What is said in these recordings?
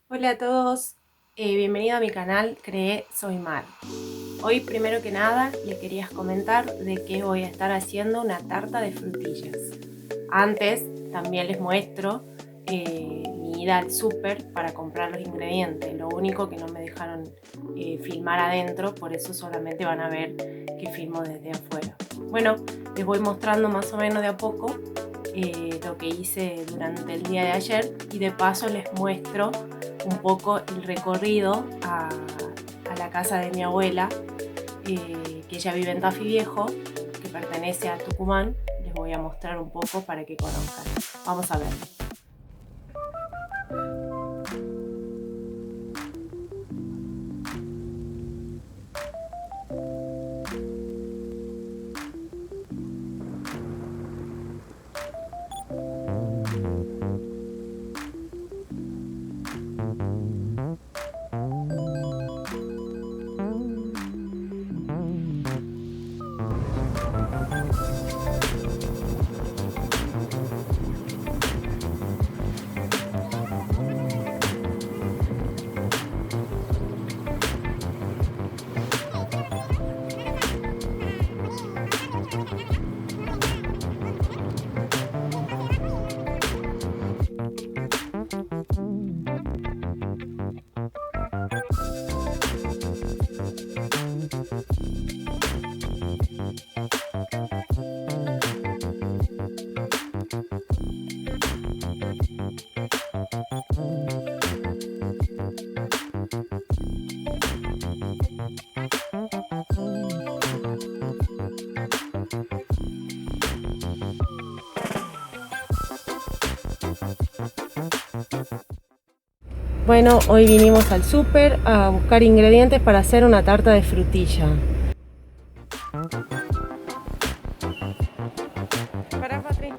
Hola a todos, bienvenido a mi canal Cree Soy Mar. Hoy primero que nada les quería comentar de que voy a estar haciendo una tarta de frutillas. Antes también les muestro mi ida al súper para comprar los ingredientes. Lo único que no me dejaron filmar adentro, por eso solamente van a ver que filmo desde afuera. Bueno, les voy mostrando más o menos de a poco lo que hice durante el día de ayer y de paso les muestro un poco el recorrido a la casa de mi abuela, que ella vive en Tafí Viejo, que pertenece a Tucumán. Les voy a mostrar un poco para que conozcan. Vamos a ver. Bueno, hoy vinimos al súper a buscar ingredientes para hacer una tarta de frutilla. Para, Patri.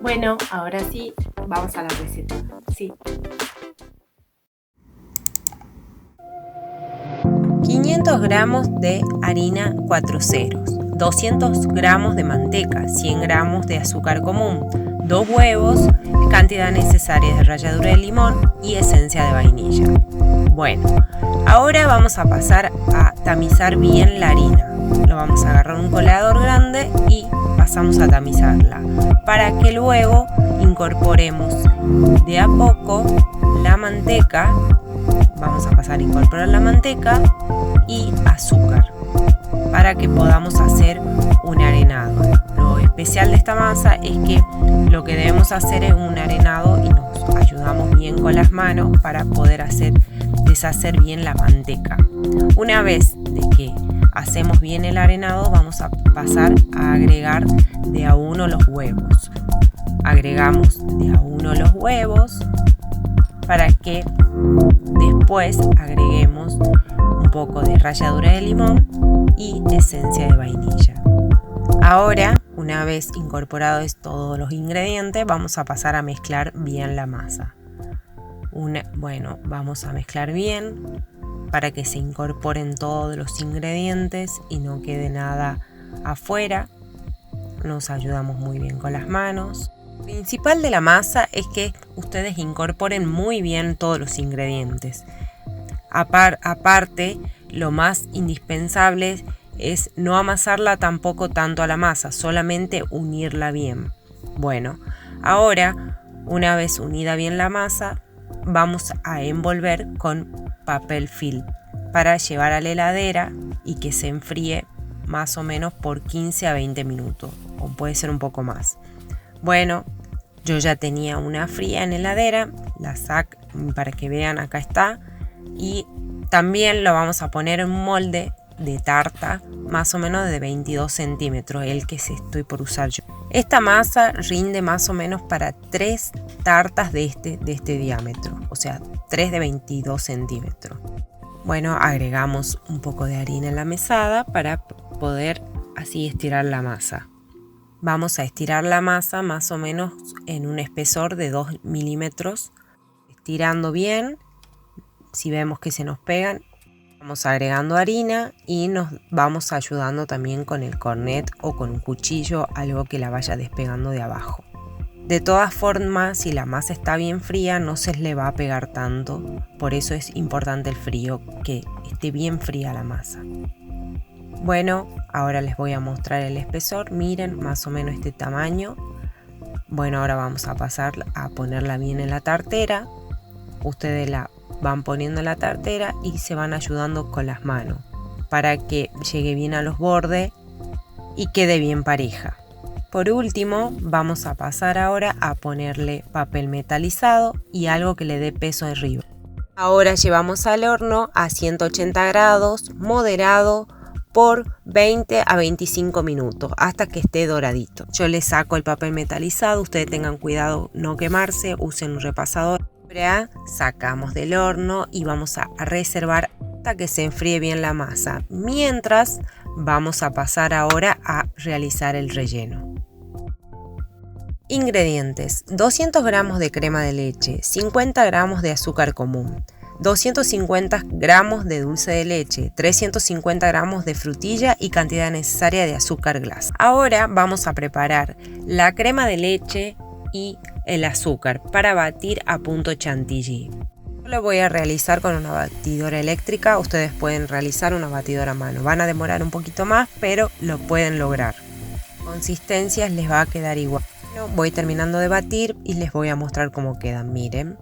Bueno, ahora sí, vamos a la receta. Sí. 500 gramos de harina 4 ceros, 200 gramos de manteca, 100 gramos de azúcar común, 2 huevos, cantidad necesaria de ralladura de limón y esencia de vainilla. Bueno, ahora vamos a pasar a tamizar bien la harina. Lo vamos a agarrar un colador grande y pasamos a tamizarla para que luego incorporemos de a poco la manteca. Vamos a pasar a incorporar la manteca y azúcar para que podamos hacer un arenado. Lo especial de esta masa es que lo que debemos hacer es un arenado y nos ayudamos bien con las manos para poder deshacer bien la manteca. Una vez de que hacemos bien el arenado, vamos a pasar a agregar de a uno los huevos. Agregamos de a uno los huevos para que después agreguemos un poco de ralladura de limón y esencia de vainilla. Ahora, una vez incorporados todos los ingredientes, vamos a pasar a mezclar bien la masa. Vamos a mezclar bien para que se incorporen todos los ingredientes y no quede nada afuera. Nos ayudamos muy bien con las manos. Lo principal de la masa es que ustedes incorporen muy bien todos los ingredientes. Aparte, lo más indispensable es no amasarla tampoco tanto a la masa, solamente unirla bien. Bueno, ahora, una vez unida bien la masa, vamos a envolver con papel film para llevar a la heladera y que se enfríe más o menos por 15 a 20 minutos, o puede ser un poco más. Bueno, yo ya tenía una fría en la heladera, la saco para que vean, acá está, y también lo vamos a poner en un molde de tarta más o menos de 22 centímetros, el que estoy por usar yo. Esta masa rinde más o menos para 3 tartas de este diámetro, o sea, 3 de 22 centímetros. Bueno, agregamos un poco de harina en la mesada para poder así estirar la masa. Vamos a estirar la masa más o menos en un espesor de 2 milímetros, estirando bien. Si vemos que se nos pegan, vamos agregando harina y nos vamos ayudando también con el cornet o con un cuchillo, algo que la vaya despegando de abajo. De todas formas, si la masa está bien fría, no se le va a pegar tanto, por eso es importante el frío, que esté bien fría la masa. Bueno, ahora les voy a mostrar el espesor, miren más o menos este tamaño. Bueno, ahora vamos a pasar a ponerla bien en la tartera. Ustedes la van poniendo en la tartera y se van ayudando con las manos para que llegue bien a los bordes y quede bien pareja. Por último, vamos a pasar ahora a ponerle papel metalizado y algo que le dé peso arriba. Ahora llevamos al horno a 180 grados, moderado, por 20 a 25 minutos hasta que esté doradito. Yo le saco el papel metalizado, ustedes tengan cuidado no quemarse, usen un repasador. Ahora sacamos del horno y vamos a reservar hasta que se enfríe bien la masa. Mientras vamos a pasar ahora a realizar el relleno. Ingredientes: 200 gramos de crema de leche, 50 gramos de azúcar común, 250 gramos de dulce de leche, 350 gramos de frutilla y cantidad necesaria de azúcar glass. Ahora vamos a preparar la crema de leche y el azúcar para batir a punto chantilly. Yo lo voy a realizar con una batidora eléctrica, ustedes pueden realizar una batidora a mano. Van a demorar un poquito más, pero lo pueden lograr. Consistencias les va a quedar igual. Voy terminando de batir y les voy a mostrar cómo quedan, miren.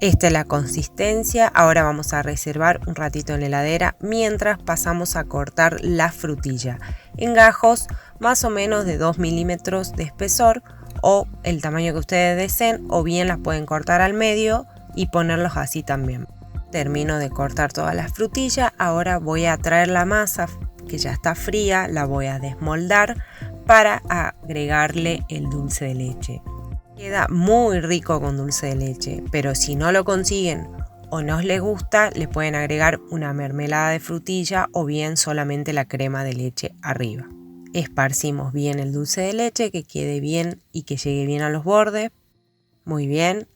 Esta es la consistencia. Ahora vamos a reservar un ratito en la heladera mientras pasamos a cortar la frutilla en gajos más o menos de 2 milímetros de espesor o el tamaño que ustedes deseen, o bien las pueden cortar al medio y ponerlos así también. Termino de cortar todas las frutillas. Ahora voy a traer la masa que ya está fría, la voy a desmoldar para agregarle el dulce de leche. Queda muy rico con dulce de leche, pero si no lo consiguen o no les gusta, le pueden agregar una mermelada de frutilla o bien solamente la crema de leche arriba. Esparcimos bien el dulce de leche, que quede bien y que llegue bien a los bordes. Muy bien.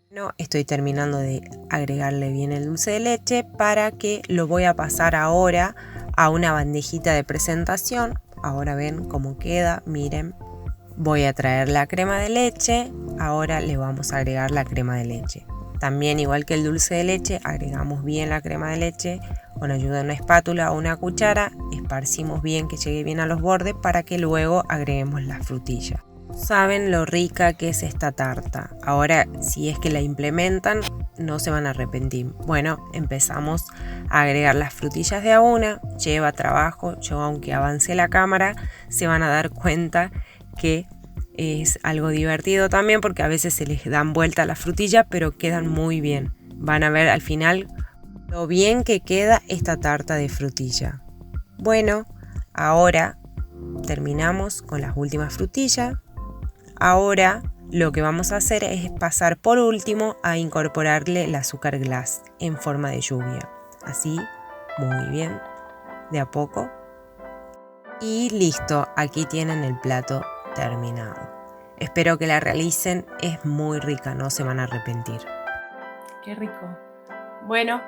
No, estoy terminando de agregarle bien el dulce de leche para que lo voy a pasar ahora a una bandejita de presentación. Ahora ven cómo queda, miren. Voy a traer la crema de leche, ahora le vamos a agregar la crema de leche. También, igual que el dulce de leche, agregamos bien la crema de leche con ayuda de una espátula o una cuchara, esparcimos bien que llegue bien a los bordes para que luego agreguemos la frutilla. Saben lo rica que es esta tarta. Ahora, si es que la implementan, no se van a arrepentir. Bueno, empezamos a agregar las frutillas de a una. Lleva trabajo. Yo, aunque avance la cámara, se van a dar cuenta que es algo divertido también, porque a veces se les dan vuelta las frutillas, pero quedan muy bien. Van a ver al final lo bien que queda esta tarta de frutilla. Bueno, ahora terminamos con las últimas frutillas. Ahora lo que vamos a hacer es pasar por último a incorporarle el azúcar glass en forma de lluvia. Así, muy bien, de a poco. Y listo, aquí tienen el plato terminado. Espero que la realicen, es muy rica, no se van a arrepentir. Qué rico. Bueno,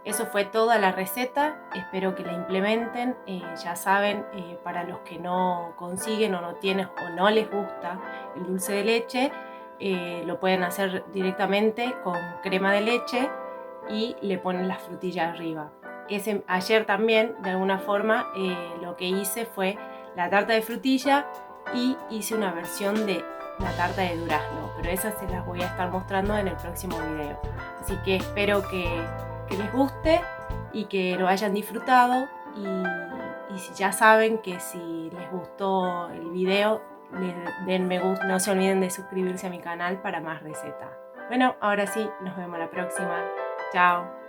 eso fue toda la receta, espero que la implementen. Ya saben, para los que no consiguen o no tienen o no les gusta el dulce de leche, lo pueden hacer directamente con crema de leche, y le ponen las frutillas arriba. Ayer también, de alguna forma, lo que hice fue la tarta de frutilla y hice una versión de la tarta de durazno, pero esas se las voy a estar mostrando en el próximo video. Así que espero que les guste y que lo hayan disfrutado, y si ya saben que si les gustó el video, den me gusta, no se olviden de suscribirse a mi canal para más recetas. Bueno, ahora sí, nos vemos la próxima. Chao.